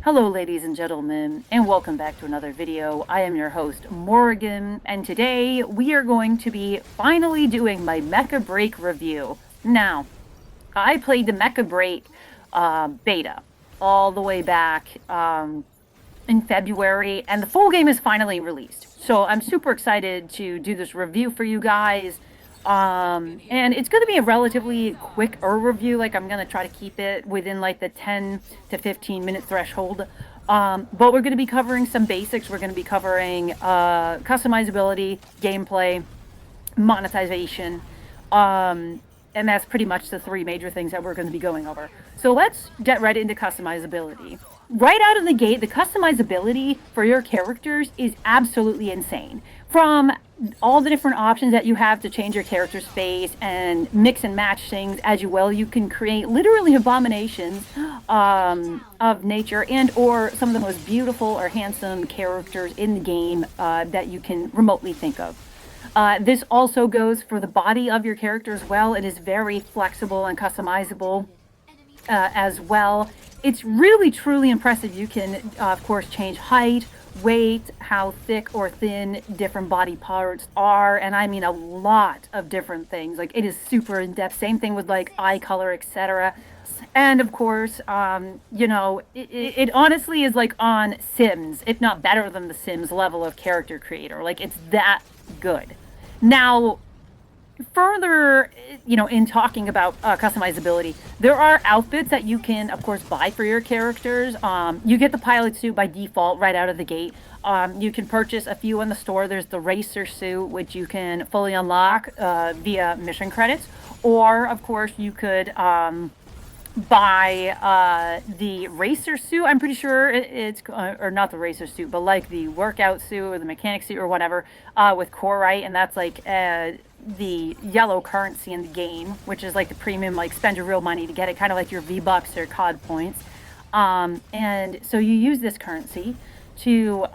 Hello ladies and gentlemen, and welcome back to another video. I am your host, Morgan, and today we are going to be finally doing my MechaBreak review. Now, I played the MechaBreak beta all the way back in February, and the full game is finally released. So I'm super excited to do this review for you guys. And it's going to be a relatively quicker review. Like, I'm going to try to keep it within like the 10 to 15 minute threshold. But we're going to be covering some basics. We're going to be covering customizability, gameplay, monetization, and that's pretty much the three major things that we're going to be going over. So let's get right into customizability. Right out of the gate, the customizability for your characters is absolutely insane. From all the different options that you have to change your character's face and mix and match things as you will, you can create literally abominations of nature and or some of the most beautiful or handsome characters in the game that you can remotely think of. This also goes for the body of your character as well. It is very flexible and customizable as well. It's really, truly impressive. You can, of course, change height, weight, how thick or thin different body parts are, and I mean a lot of different things. Like, it is super in-depth. Same thing with like eye color, etc. And of course, you know, it honestly is like on Sims, if not better than the Sims level of character creator. Like, it's that good. Now, further, you know, in talking about customizability, there are outfits that you can, of course, buy for your characters. You get the pilot suit by default right out of the gate. You can purchase a few in the store. There's the racer suit, which you can fully unlock via mission credits. Or, of course, you could buy the racer suit. I'm pretty sure it's or not the racer suit, but like the workout suit or the mechanic suit or whatever with Corite, and that's like the yellow currency in the game, which is like the premium, like spend your real money to get it, kind of like your V-Bucks or COD points. And so you use this currency to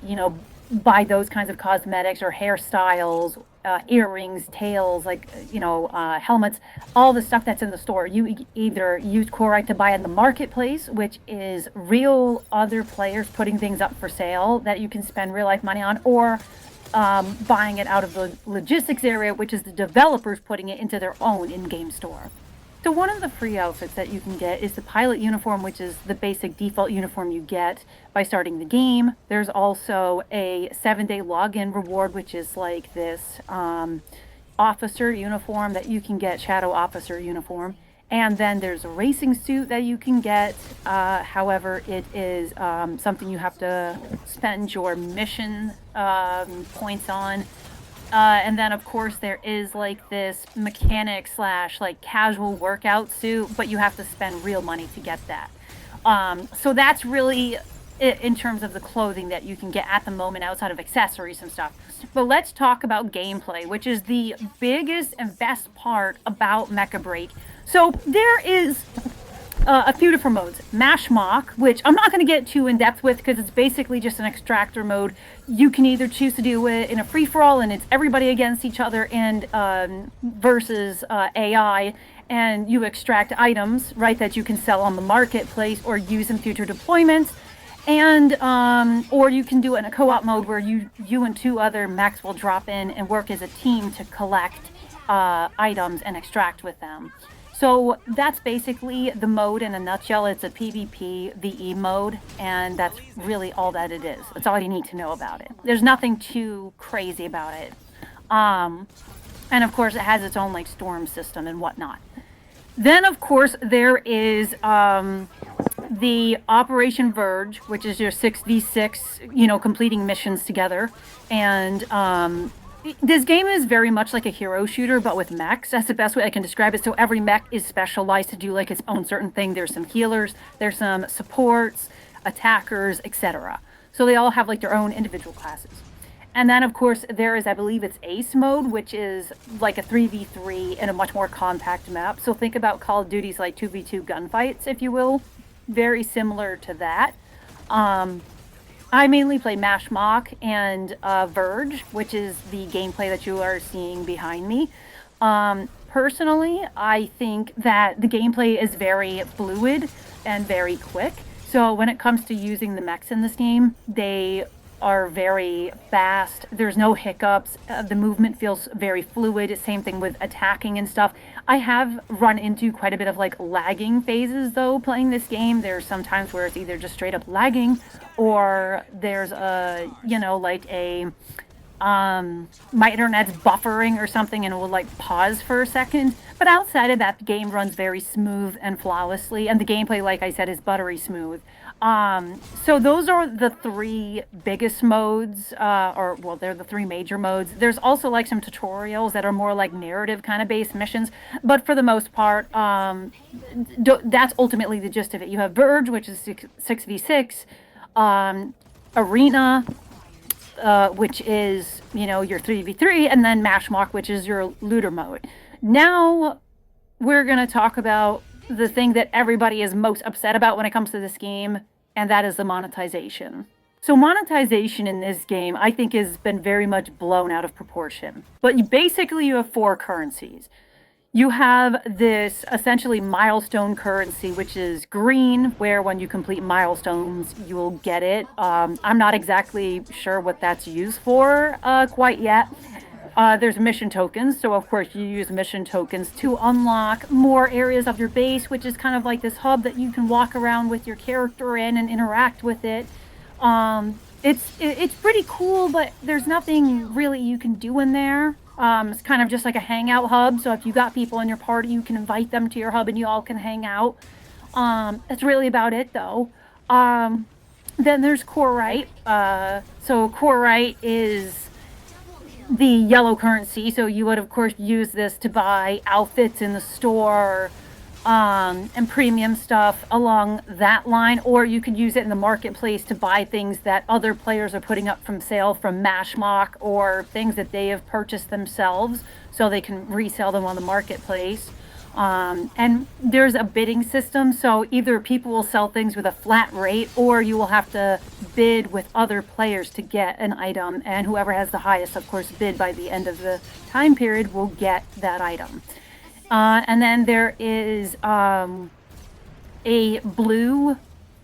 you know, buy those kinds of cosmetics or hairstyles, earrings, tails, like, you know, helmets, all the stuff that's in the store. You either use Corite to buy in the marketplace, which is real other players putting things up for sale that you can spend real life money on, or buying it out of the logistics area, which is the developers putting it into their own in-game store. So one of the free outfits that you can get is the pilot uniform, which is the basic default uniform you get by starting the game. There's also a 7-day login reward, which is like this officer uniform that you can get, shadow officer uniform. And then there's a racing suit that you can get. However, it is something you have to spend your mission points on. And then, of course, there is like this mechanic slash like casual workout suit, but you have to spend real money to get that. So that's really it in terms of the clothing that you can get at the moment outside of accessories and stuff. But let's talk about gameplay, which is the biggest and best part about MechaBreak. So there is a few different modes. Mash-Mock, which I'm not going to get too in-depth with because it's basically just an extractor mode. You can either choose to do it in a free-for-all, and it's everybody against each other and versus AI, and you extract items, right, that you can sell on the marketplace or use in future deployments. And or you can do it in a co-op mode where you and two other mechs will drop in and work as a team to collect items and extract with them. So that's basically the mode in a nutshell. It's a PvP VE mode, and that's really all that it is. That's all you need to know about it. There's nothing too crazy about it. And of course, it has its own like storm system and whatnot. Then, of course, there is the Operation Verge, which is your 6v6, you know, completing missions together. And this game is very much like a hero shooter, but with mechs. That's the best way I can describe it. So every mech is specialized to do like its own certain thing. There's some healers, there's some supports, attackers, etc. So they all have like their own individual classes. And then, of course, there is, I believe it's Ace mode, which is like a 3v3 in a much more compact map. So think about Call of Duty's like 2v2 gunfights, if you will. Very similar to that. I mainly play Mash-Mock and Verge, which is the gameplay that you are seeing behind me. Personally, I think that the gameplay is very fluid and very quick. So when it comes to using the mechs in this game, they are very fast. There's no hiccups. The movement feels very fluid. Same thing with attacking and stuff. I have run into quite a bit of like lagging phases though playing this game. There's some times where it's either just straight up lagging or there's a, like a my internet's buffering or something and it will like pause for a second. But outside of that, the game runs very smooth and flawlessly, and the gameplay, like I said, is buttery smooth. So those are the three biggest modes, they're the three major modes. There's also like some tutorials that are more like narrative kind of based missions, but for the most part, that's ultimately the gist of it. You have Verge, which is 6v6, Arena, which is, your 3v3, and then Mashmock, which is your looter mode. Now, we're going to talk about the thing that everybody is most upset about when it comes to this game, and that is the monetization. So monetization in this game, I think, has been very much blown out of proportion. But you have four currencies. You have this essentially milestone currency, which is green, where when you complete milestones, you will get it. I'm not exactly sure what that's used for quite yet. There's mission tokens, so of course you use mission tokens to unlock more areas of your base, which is kind of like this hub that you can walk around with your character in and interact with it. It's pretty cool, but there's nothing really you can do in there. It's kind of just like a hangout hub, so if you got people in your party, you can invite them to your hub and you all can hang out. That's really about it, though. Then there's Corite. So Corite is the yellow currency, so you would, of course, use this to buy outfits in the store, and premium stuff along that line, or you could use it in the marketplace to buy things that other players are putting up from sale from Mashmock, or things that they have purchased themselves so they can resell them on the marketplace. And there's a bidding system, so either people will sell things with a flat rate, or you will have to bid with other players to get an item, and whoever has the highest, of course, bid by the end of the time period will get that item. And then there is a blue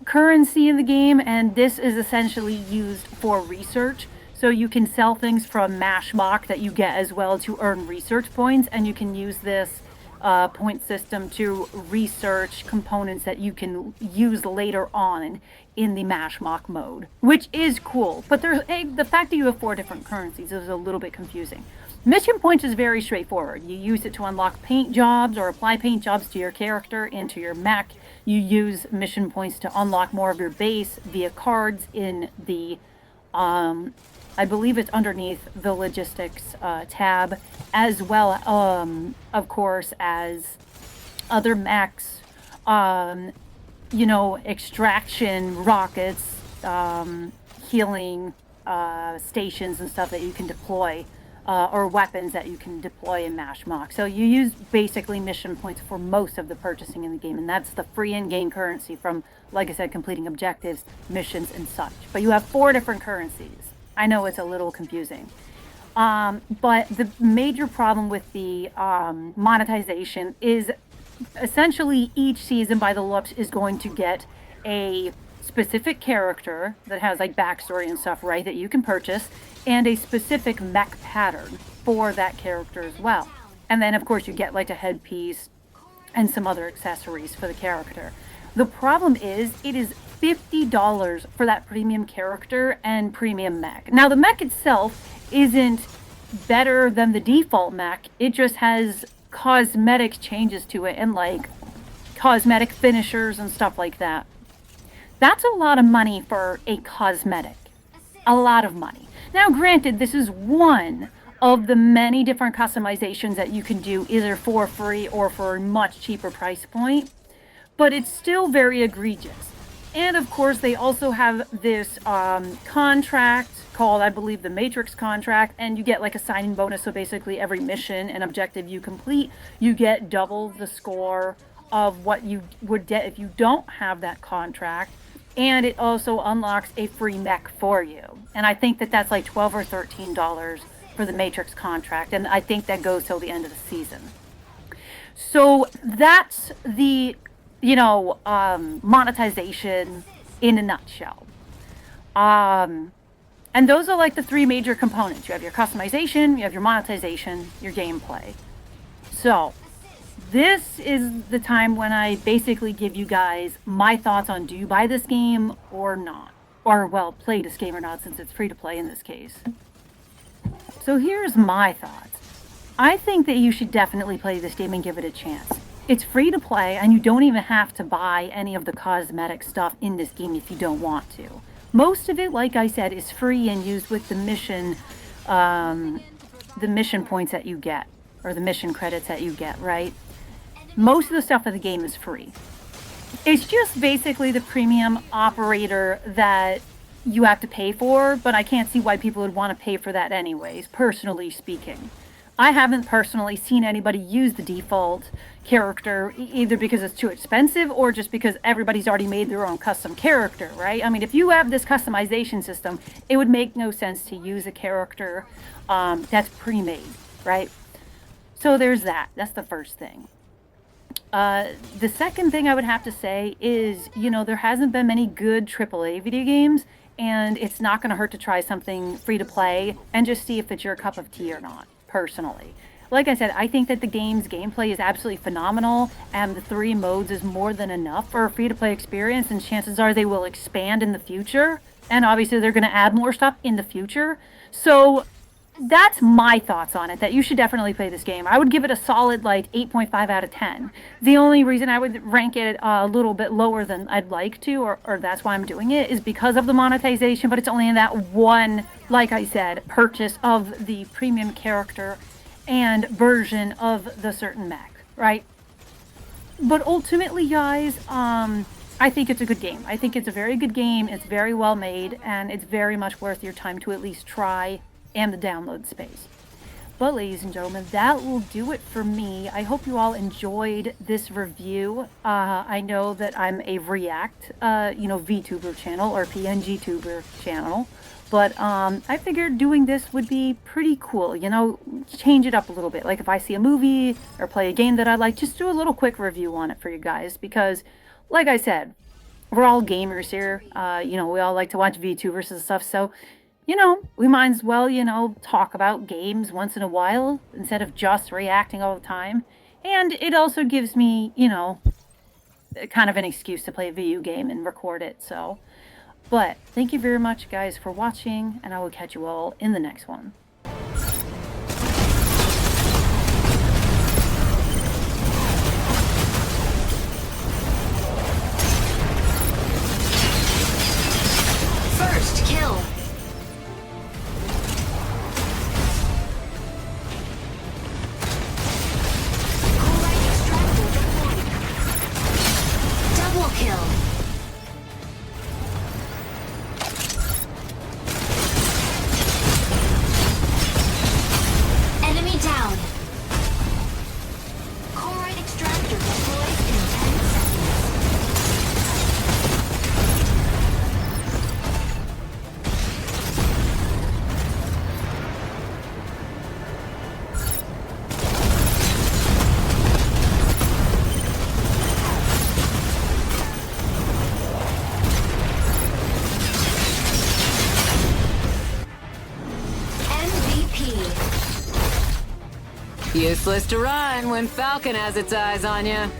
currency in the game, and this is essentially used for research. So you can sell things from Mashmock that you get as well to earn research points, and you can use this point system to research components that you can use later on in the Mashmock mode, which is cool. But the fact that you have four different currencies is a little bit confusing. Mission points is very straightforward. You use it to unlock paint jobs or apply paint jobs to your character and to your mech. You use mission points to unlock more of your base via cards in the, I believe it's underneath the logistics tab, as well, of course, as other mechs, extraction rockets, healing stations and stuff that you can deploy. Or weapons that you can deploy in Mashmock. So you use basically mission points for most of the purchasing in the game, and that's the free in-game currency from, like I said, completing objectives, missions, and such. But you have four different currencies. I know it's a little confusing. But the major problem with the monetization is essentially each season by the looks is going to get a specific character that has like backstory and stuff, right, that you can purchase, and a specific mech pattern for that character as well. And then, of course, you get like a headpiece and some other accessories for the character. The problem is it is $50 for that premium character and premium mech. Now, the mech itself isn't better than the default mech. It just has cosmetic changes to it and like cosmetic finishers and stuff like that. That's a lot of money for a cosmetic. A lot of money. Now, granted, this is one of the many different customizations that you can do either for free or for a much cheaper price point, but it's still very egregious. And of course, they also have this contract called, I believe, the Matrix contract, and you get like a signing bonus. So basically every mission and objective you complete, you get double the score of what you would get if you don't have that contract. And it also unlocks a free mech for you. And I think that that's like $12 or $13 for the Matrix contract. And I think that goes till the end of the season. So that's the, monetization in a nutshell. And those are like the three major components. You have your customization, you have your monetization, your gameplay. So this is the time when I basically give you guys my thoughts on, do you buy this game or not? Or, well, play this game or not, since it's free to play in this case. So here's my thoughts. I think that you should definitely play this game and give it a chance. It's free to play, and you don't even have to buy any of the cosmetic stuff in this game if you don't want to. Most of it, like I said, is free and used with the mission points that you get, or the mission credits that you get, right? Most of the stuff in the game is free. It's just basically the premium operator that you have to pay for, but I can't see why people would want to pay for that anyways, personally speaking. I haven't personally seen anybody use the default character, either because it's too expensive or just because everybody's already made their own custom character, right? I mean, if you have this customization system, it would make no sense to use a character that's pre-made, right? So there's that. That's the first thing. The second thing I would have to say is, you know, there hasn't been many good AAA video games, and it's not going to hurt to try something free to play and just see if it's your cup of tea or not, personally. Like I said, I think that the game's gameplay is absolutely phenomenal, and the 3 modes is more than enough for a free-to-play experience, and chances are they will expand in the future, and obviously they're going to add more stuff in the future. So that's my thoughts on it, that you should definitely play this game. I would give it a solid, like, 8.5 out of 10. The only reason I would rank it a little bit lower than I'd like to, or that's why I'm doing it, is because of the monetization, but it's only in that one, like I said, purchase of the premium character and version of the certain mech, right? But ultimately, guys, I think it's a good game. I think it's a very good game. It's very well made, and it's very much worth your time to at least try and the download space. But ladies and gentlemen, that will do it for me. I hope you all enjoyed this review. I know that I'm a React, VTuber channel or PNG tuber channel, but I figured doing this would be pretty cool, you know, change it up a little bit. Like if I see a movie or play a game that I like, just do a little quick review on it for you guys, because like I said, we're all gamers here. We all like to watch VTubers and stuff, so we might as well, talk about games once in a while instead of just reacting all the time. And it also gives me, kind of an excuse to play a video game and record it. So, but thank you very much, guys, for watching, and I will catch you all in the next one. First kill. Kill. Enemy down. Chorite extractor deployed in 10 seconds. Useless to run when Falcon has its eyes on you.